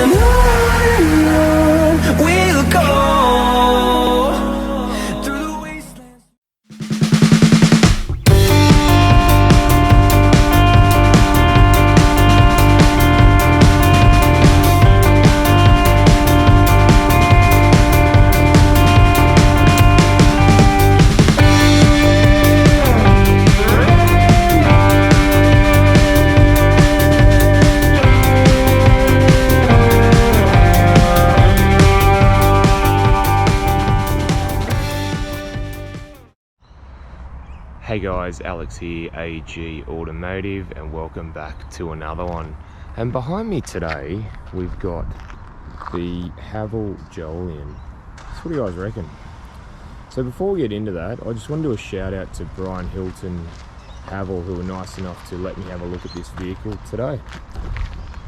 and on we'll go through the wastelands. Hey guys, Alex here, AG Automotive, and welcome back to another one. And behind me today, we've got the Haval Jolion. So what do you guys reckon? So before we get into that, I just want to do a shout out to Brian Hilton Haval, who were nice enough to let me have a look at this vehicle today.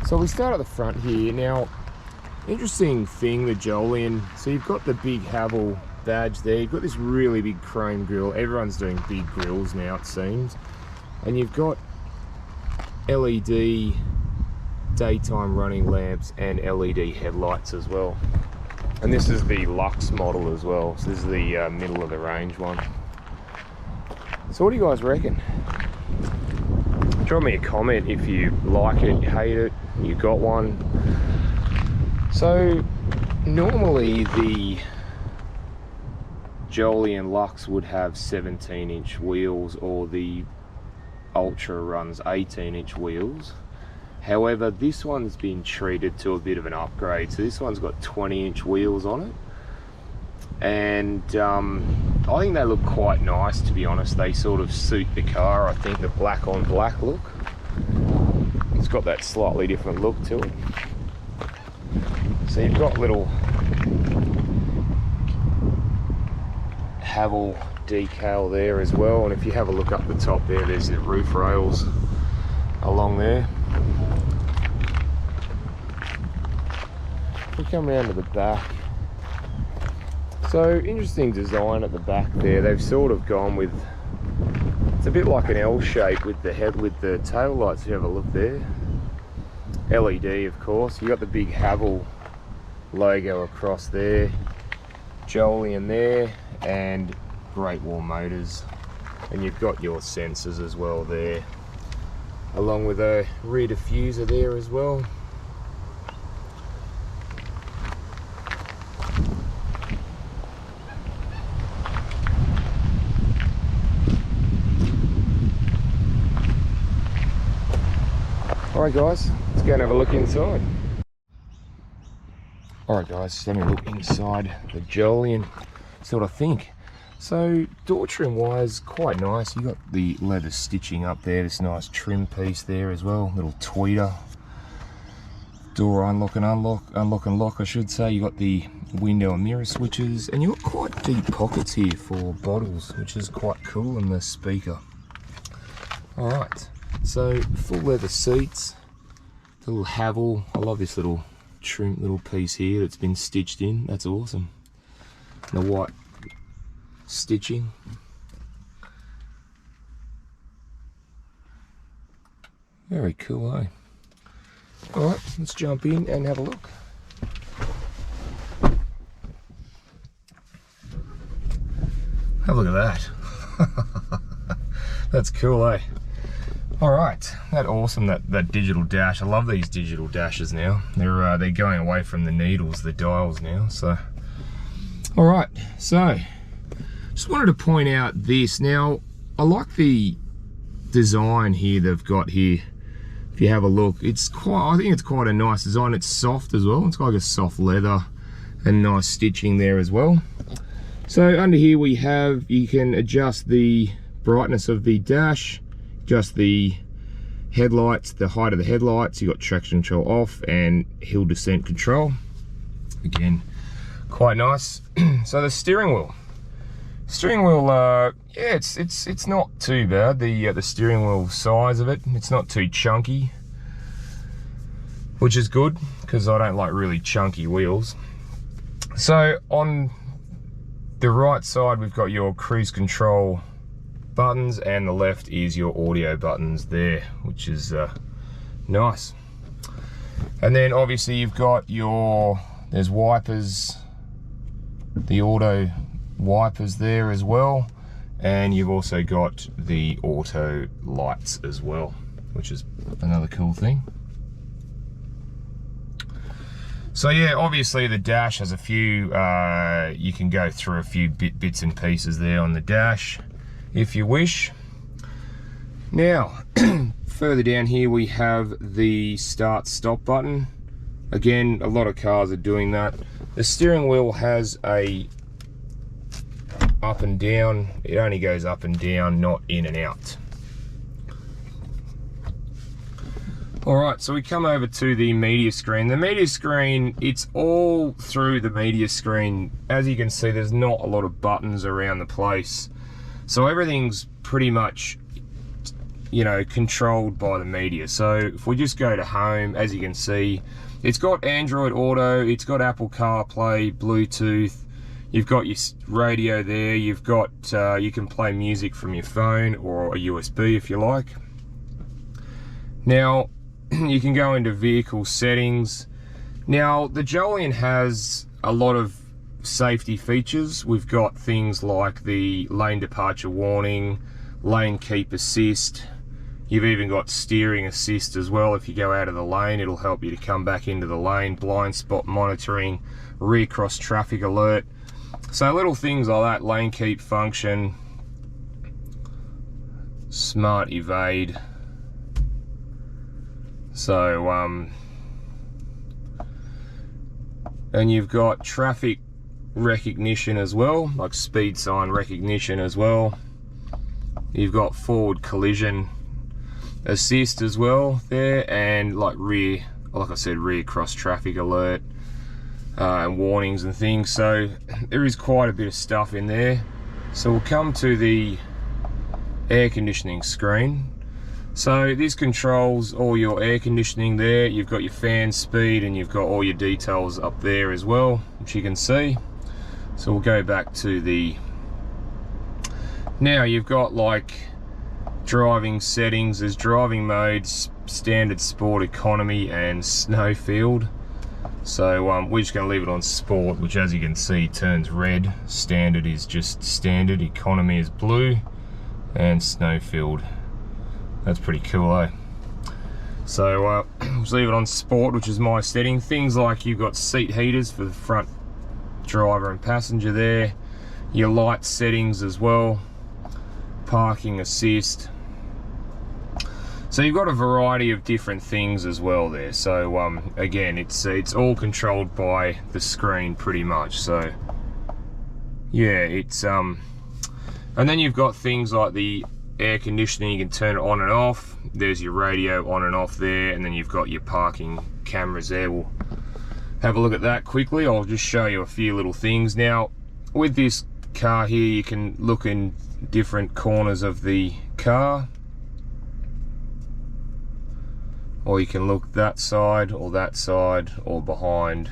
So we start at the front here. Now, interesting thing, the Jolion, so you've got the big Haval badge there, you've got this really big chrome grille. Everyone's doing big grills now, it seems. And you've got LED daytime running lamps and LED headlights as well. And this is the Luxe model as well, so this is the middle of the range one. So what do you guys reckon? Drop me a comment if you like it, you hate it, you got one. So normally the Jolion Luxe would have 17-inch wheels, or the Ultra runs 18-inch wheels. However, this one's been treated to a bit of an upgrade, so this one's got 20-inch wheels on it, and I think they look quite nice, to be honest. They sort of suit the car. I think the black on black look, it's got that slightly different look to it. So you've got little Haval decal there as well, and if you have a look up the top there, there's the roof rails along there. We come around to the back. So interesting design at the back there. They've sort of gone with, it's a bit like an L shape with the head, with the tail lights. If you have a look there, LED of course. You got the big Haval logo across there, Jolion there, and Great Wall Motors, and you've got your sensors as well there, along with a rear diffuser there as well. Alright guys, let's go and have a look inside. Alright guys, let me look inside the Jolion. See what I think. So door trim wise, quite nice. You got the leather stitching up there, this nice trim piece there as well, little tweeter. Door unlock and lock I should say. You got the window and mirror switches, and you've got quite deep pockets here for bottles, which is quite cool, and the speaker. Alright, so full leather seats, little Haval. I love this little trim little piece here that's been stitched in, that's awesome. The white stitching. Very cool, eh? Alright, let's jump in and have a look. Have a look at that. That's cool, eh? Alright, that's awesome, that digital dash. I love these digital dashes now. They're going away from the needles, the dials now, so. Alright, so just wanted to point out this. Now, I like the design here they've got here. If you have a look, it's quite, I think it's quite a nice design. It's soft as well. It's got like a soft leather and nice stitching there as well. So under here we have, you can adjust the brightness of the dash, adjust the headlights, the height of the headlights. You got traction control off and hill descent control. Again, quite nice. So the steering wheel, yeah, it's not too bad. The steering wheel size of it, it's not too chunky, which is good because I don't like really chunky wheels. So on the right side we've got your cruise control buttons, and the left is your audio buttons there, which is nice. And then obviously you've got there's wipers, the auto wipers there as well. And you've also got the auto lights as well, which is another cool thing. So yeah, obviously the dash has a few, you can go through a few bits and pieces there on the dash if you wish. Now, further down here we have the start stop button. Again, a lot of cars are doing that. The steering wheel has a up and down. It only goes up and down, not in and out. Alright, so we come over to the media screen. The media screen, it's all through the media screen. As you can see, there's not a lot of buttons around the place. So everything's pretty much, you know, controlled by the media. So if we just go to home, as you can see, it's got Android Auto, it's got Apple CarPlay, Bluetooth, you've got your radio there, you've got, you can play music from your phone or a USB if you like. Now, you can go into vehicle settings. Now, the Jolion has a lot of safety features. We've got things like the lane departure warning, lane keep assist. You've even got steering assist as well. If you go out of the lane, it'll help you to come back into the lane. Blind spot monitoring, rear cross traffic alert. So little things like that, lane keep function, smart evade. So, and you've got traffic recognition as well, like speed sign recognition as well. You've got forward collision assist as well there, and like rear, like I said, rear cross traffic alert, and warnings and things. So there is quite a bit of stuff in there. So we'll come to the air conditioning screen. So this controls all your air conditioning there. You've got your fan speed and you've got all your details up there as well, which you can see. So we'll go back to the, now you've got like driving settings. There's driving modes, standard, sport, economy and snowfield. So we're just going to leave it on sport, which as you can see turns red. Standard is just standard, economy is blue, and snowfield. That's pretty cool, eh? So let's leave it on sport, which is my setting. Things like you've got seat heaters for the front driver and passenger there. Your light settings as well. Parking assist. So you've got a variety of different things as well there. So again, it's all controlled by the screen pretty much. So yeah, it's and then you've got things like the air conditioning. You can turn it on and off. There's your radio on and off there, and then you've got your parking cameras there. We'll have a look at that quickly. I'll just show you a few little things. Now with this car here, you can look in different corners of the car, or you can look that side or behind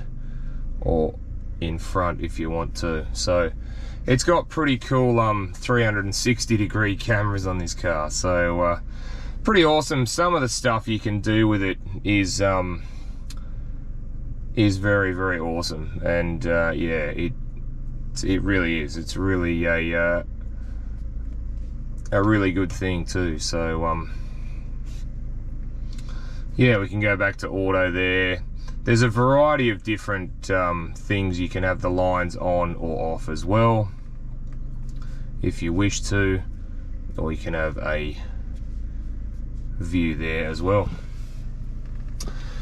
or in front if you want to. So it's got pretty cool 360 degree cameras on this car, so pretty awesome. Some of the stuff you can do with it is very, very awesome, and yeah, it really is. It's really a really good thing too. So yeah, we can go back to auto there. There's a variety of different things. You can have the lines on or off as well if you wish to, or you can have a view there as well.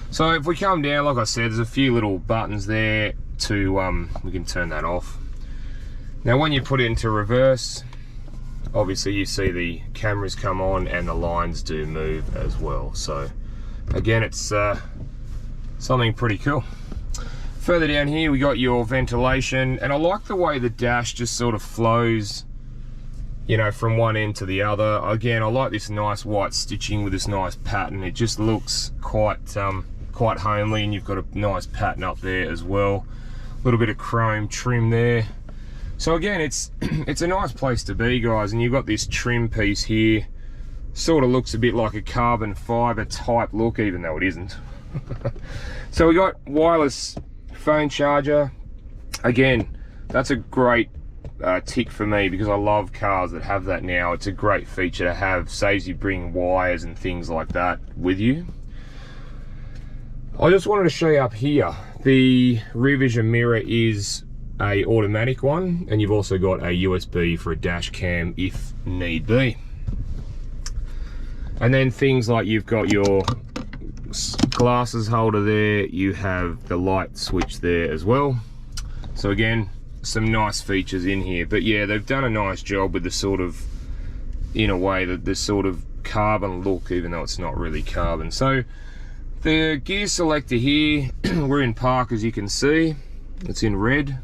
So if we come down, like I said, there's a few little buttons there to we can turn that off. Now when you put it into reverse, obviously you see the cameras come on and the lines do move as well. So again, it's something pretty cool. Further down here we got your ventilation, and I like the way the dash just sort of flows, you know, from one end to the other. Again, I like this nice white stitching with this nice pattern. It just looks quite homely, and you've got a nice pattern up there as well. A little bit of chrome trim there. So again, it's a nice place to be, guys. And you've got this trim piece here. Sort of looks a bit like a carbon fiber type look, even though it isn't. So we got wireless phone charger. Again, that's a great tick for me because I love cars that have that now. It's a great feature to have, saves you bringing wires and things like that with you. I just wanted to show you up here, the rear vision mirror is a automatic one, and you've also got a USB for a dash cam if need be. And then things like you've got your glasses holder there, you have the light switch there as well. So again, some nice features in here. But yeah, they've done a nice job with the sort of, in a way, the sort of carbon look, even though it's not really carbon. So the gear selector here, we're in park as you can see, it's in red.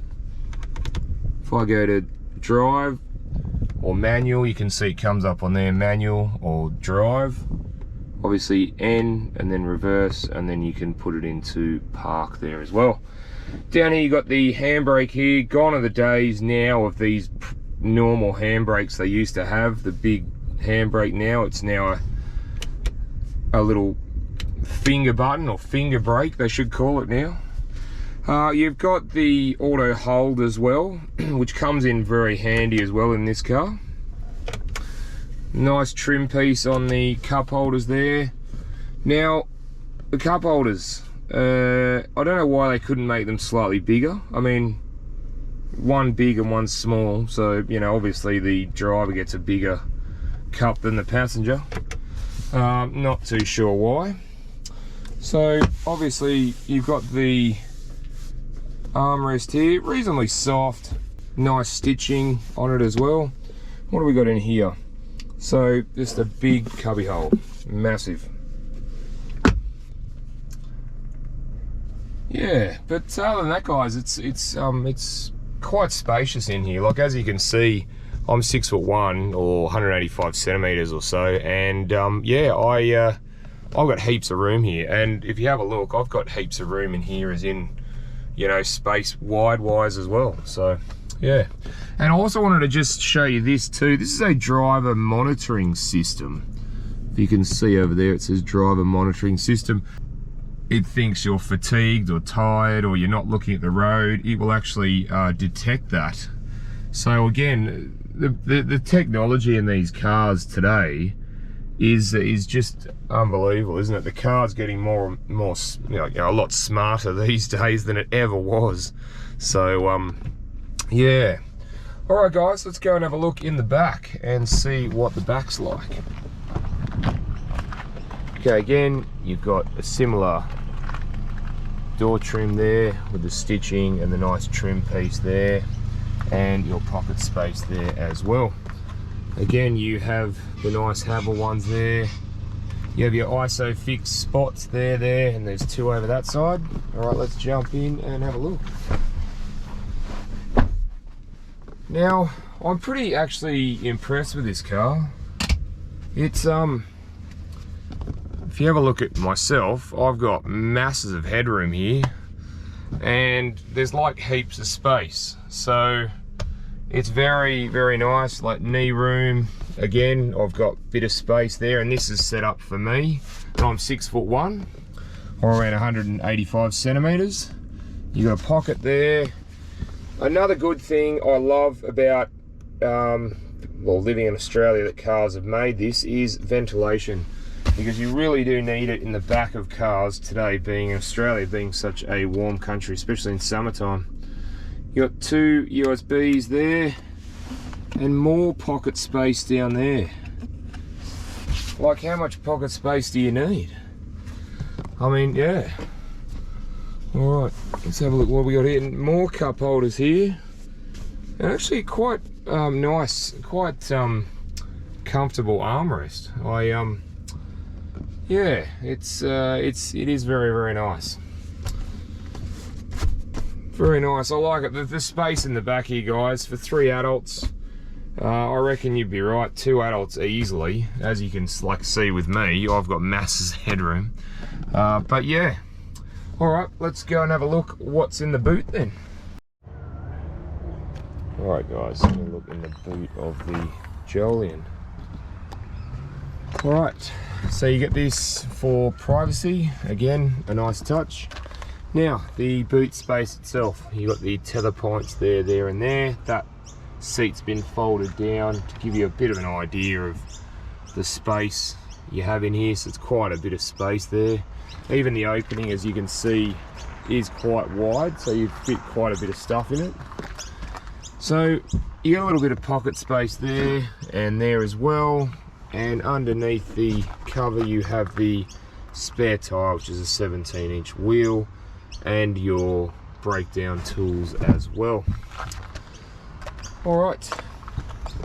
If I go to drive or manual, you can see it comes up on there, manual or drive. Obviously N and then reverse, and then you can put it into park there as well. Down here you got the handbrake here. Gone are the days now of these normal handbrakes they used to have, the big handbrake. Now it's now a little finger button, or finger brake they should call it now. You've got the auto hold as well, which comes in very handy as well in this car. Nice trim piece on the cup holders there. Now the cup holders, I don't know why they couldn't make them slightly bigger. I mean, one big and one small, so you know, obviously the driver gets a bigger cup than the passenger. Not too sure why. So obviously you've got the armrest here, reasonably soft, nice stitching on it as well. What do we got in here? So just a big cubby hole, massive. Yeah, but other than that, guys, it's quite spacious in here. Like, as you can see, I'm 6'1" or 185 centimeters or so, and yeah, I've got heaps of room here. And if you have a look, I've got heaps of room in here, as in, you know, space wide-wise as well. So yeah. And I also wanted to just show you this too. This is a driver monitoring system. If you can see over there, it says driver monitoring system. It thinks you're fatigued or tired or you're not looking at the road. It will actually detect that. So again, the technology in these cars today is just unbelievable, isn't it? The car's getting more, you know, a lot smarter these days than it ever was. So yeah. All right, guys, let's go and have a look in the back and see what the back's like. Okay, again, you've got a similar door trim there with the stitching and the nice trim piece there, and your pocket space there as well. Again, you have the nice Haval ones there. You have your ISO fixed spots there, and there's two over that side. All right, let's jump in and have a look. Now, I'm pretty actually impressed with this car. It's if you have a look at myself, I've got masses of headroom here, and there's like heaps of space. So it's very, very nice, like knee room. Again, I've got a bit of space there, and this is set up for me. And I'm 6'1", or around 185 centimeters. You got a pocket there. Another good thing I love about well, living in Australia, that cars have made this, is ventilation, because you really do need it in the back of cars today, being in Australia, being such a warm country, especially in summertime. You got two USBs there and more pocket space down there. Like, how much pocket space do you need? I mean, yeah. All right, let's have a look what we got here. More cup holders here, and actually quite nice, quite comfortable armrest. Yeah, it is very, very nice. Very nice. I like it. The space in the back here, guys, for 3 adults. I reckon you'd be right. 2 adults easily. As you can like see with me, I've got masses of headroom. But yeah. All right, let's go and have a look what's in the boot then. All right, guys, have a look in the boot of the Jolion. All right, So you get this for privacy, again, a nice touch. Now, the boot space itself, you got the tether points there and there. That seat's been folded down to give you a bit of an idea of the space you have in here, so it's quite a bit of space there. Even the opening, as you can see, is quite wide, so you fit quite a bit of stuff in it. So you get a little bit of pocket space there and there as well, and underneath the cover you have the spare tyre, which is a 17-inch wheel, and your breakdown tools as well. Alright,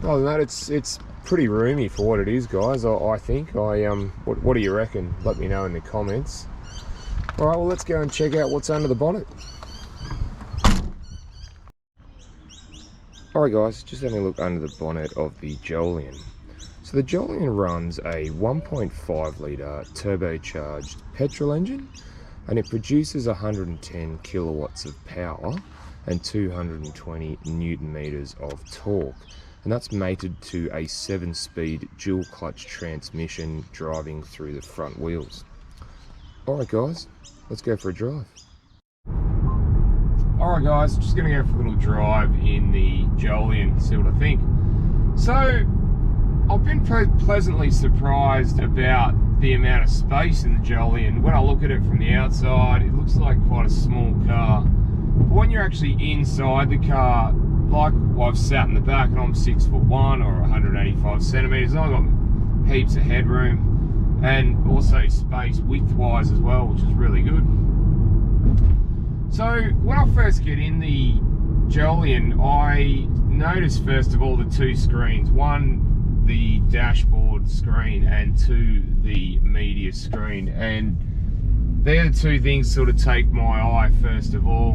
other than that, it's pretty roomy for what it is, guys. I think. What do you reckon? Let me know in the comments. Alright, well, let's go and check out what's under the bonnet. Alright guys, just having a look under the bonnet of the Jolion. So the Jolion runs a 1.5 litre turbocharged petrol engine, and it produces 110 kilowatts of power and 220 newton meters of torque, and that's mated to a 7-speed dual clutch transmission driving through the front wheels. Alright guys, let's go for a drive. Alright guys, just going to go for a little drive in the Jolion, see what I think. So, I've been pleasantly surprised about the amount of space in the Jolion. When I look at it from the outside, it looks like quite a small car. But when you're actually inside the car, like I've sat in the back and I'm 6'1" or 185 centimeters, and I've got heaps of headroom and also space width-wise as well, which is really good. So when I first get in the Jolion, I noticed first of all the two screens. One, the dashboard screen, and two, the media screen, and they're the two things sort of take my eye first of all,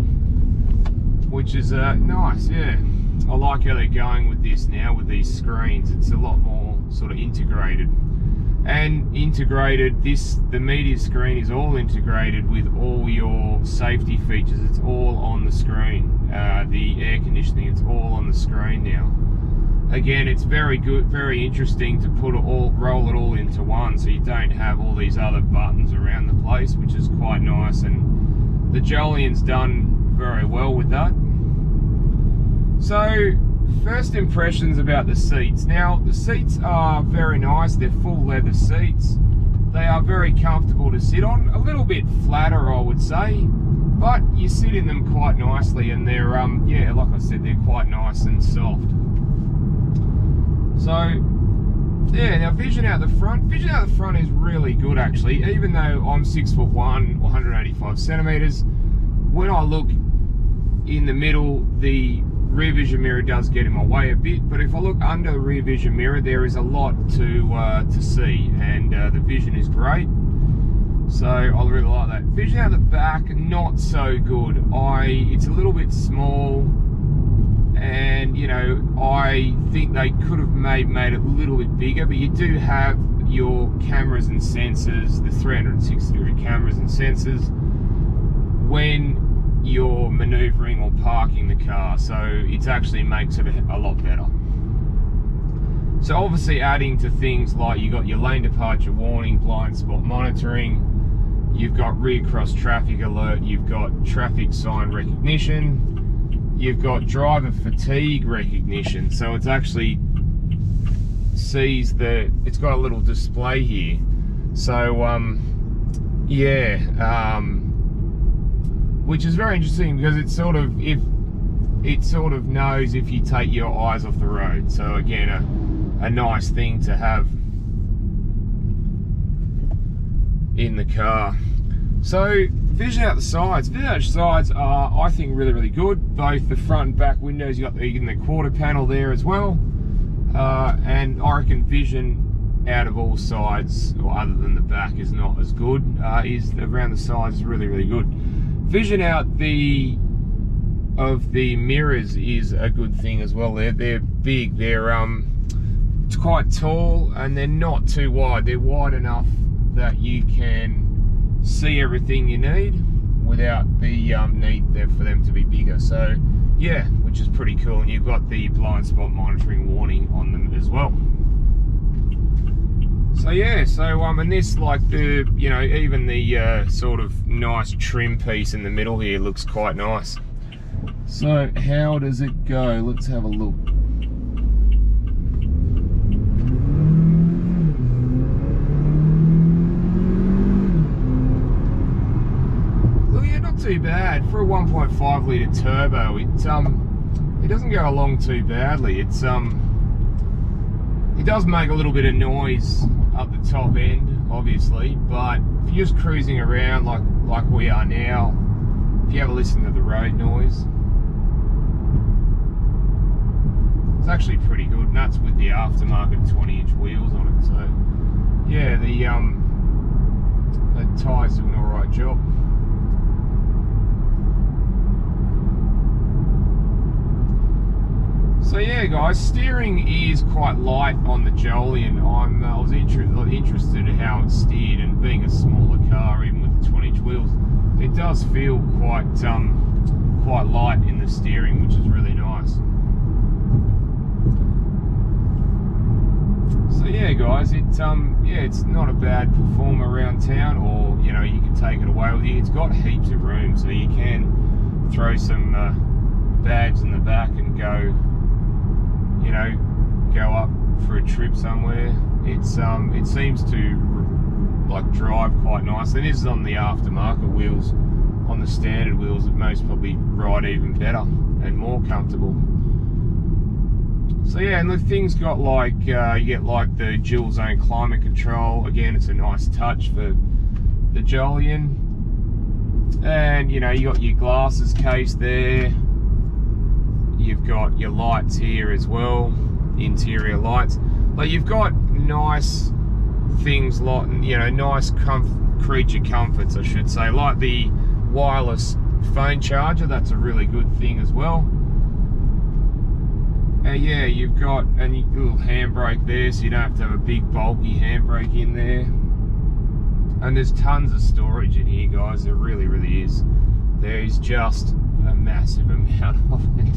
which is nice. Yeah, I like how they're going with this now with these screens. It's a lot more sort of integrated, and the media screen is all integrated with all your safety features. It's all on the screen. The air conditioning, it's all on the screen now. Again, it's very good, very interesting to roll it all into one, so you don't have all these other buttons around the place, which is quite nice, and the Jolion's done very well with that. So, first impressions about the seats. Now, the seats are very nice. They're full leather seats. They are very comfortable to sit on. A little bit flatter, I would say, but you sit in them quite nicely, and they're yeah, like I said, they're quite nice and soft. So, yeah, now vision out the front is really good actually. Even though I'm 6'1", 185 centimeters, when I look in the middle, the rear vision mirror does get in my way a bit, but if I look under the rear vision mirror, there is a lot to see, and the vision is great. So I really like that. Vision out the back, not so good. It's a little bit small, and you know, I think they could have made it a little bit bigger, but you do have your cameras and sensors, the 360-degree cameras and sensors when you're maneuvering or parking the car, so it actually makes it a lot better. So obviously adding to things like you got your lane departure warning, blind spot monitoring, you've got rear cross traffic alert, you've got traffic sign recognition, you've got driver fatigue recognition, so it's actually it's got a little display here. So yeah, which is very interesting because it sort of knows if you take your eyes off the road. So again, a nice thing to have in the car. So vision out the sides. Vision out the sides are, I think, really, really good. Both the front and back windows, you got the quarter panel there as well. And I reckon vision out of all sides, or other than the back, is not as good. Is around the sides is really, really good. Vision out of the mirrors is a good thing as well. They're big. They're it's quite tall, and they're not too wide. They're wide enough that you can see everything you need without the need for them to be bigger. So yeah, which is pretty cool. And you've got the blind spot monitoring warning on them as well. So yeah, and this, like, the, you know, even the sort of nice trim piece in the middle here looks quite nice. So how does it go? Let's have a look. Look, yeah, not too bad for a 1.5 litre turbo. It doesn't go along too badly. It does make a little bit of noise up the top end, obviously, but if you're just cruising around like we are now, if you have a listen to the road noise, it's actually pretty good, and that's with the aftermarket 20-inch wheels on it. So yeah, the tyres do an alright job. So yeah, guys, steering is quite light on the Jolion. I was interested in how it's steered, and being a smaller car, even with the 20-inch wheels, it does feel quite light in the steering, which is really nice. So yeah, guys, it's not a bad performer around town, or you know, you can take it away with you. It's got heaps of room, so you can throw some bags in the back and go, you know, go up for a trip somewhere. It seems to like drive quite nicely. This is on the aftermarket wheels. On the standard wheels, it most probably ride even better and more comfortable. So yeah, and the thing's got like you get like the dual zone climate control. Again, it's a nice touch for the Jolion. And you know, you got your glasses case there. You've got your lights here as well, interior lights. Like, you've got nice things, like, you know, nice creature comforts, I should say, like the wireless phone charger. That's a really good thing as well. And yeah, you've got a little handbrake there, so you don't have to have a big bulky handbrake in there. And there's tons of storage in here, guys. There really, really is. There is just a massive amount of it.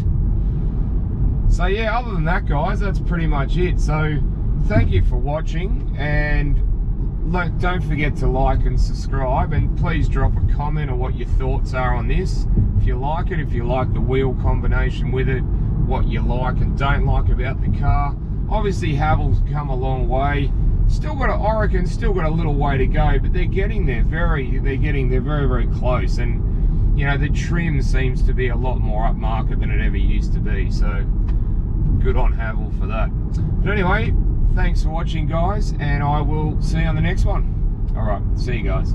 So yeah, other than that, guys, that's pretty much it. So thank you for watching, and don't forget to like and subscribe, and please drop a comment on what your thoughts are on this. If you like it, if you like the wheel combination with it, what you like and don't like about the car. Obviously Haval's come a long way. Still got I reckon still got a little way to go, but they're getting there. They're getting there very, very close. And you know, the trim seems to be a lot more upmarket than it ever used to be. So good on Haval for that. But anyway, thanks for watching, guys, and I will see you on the next one. All right, see you guys.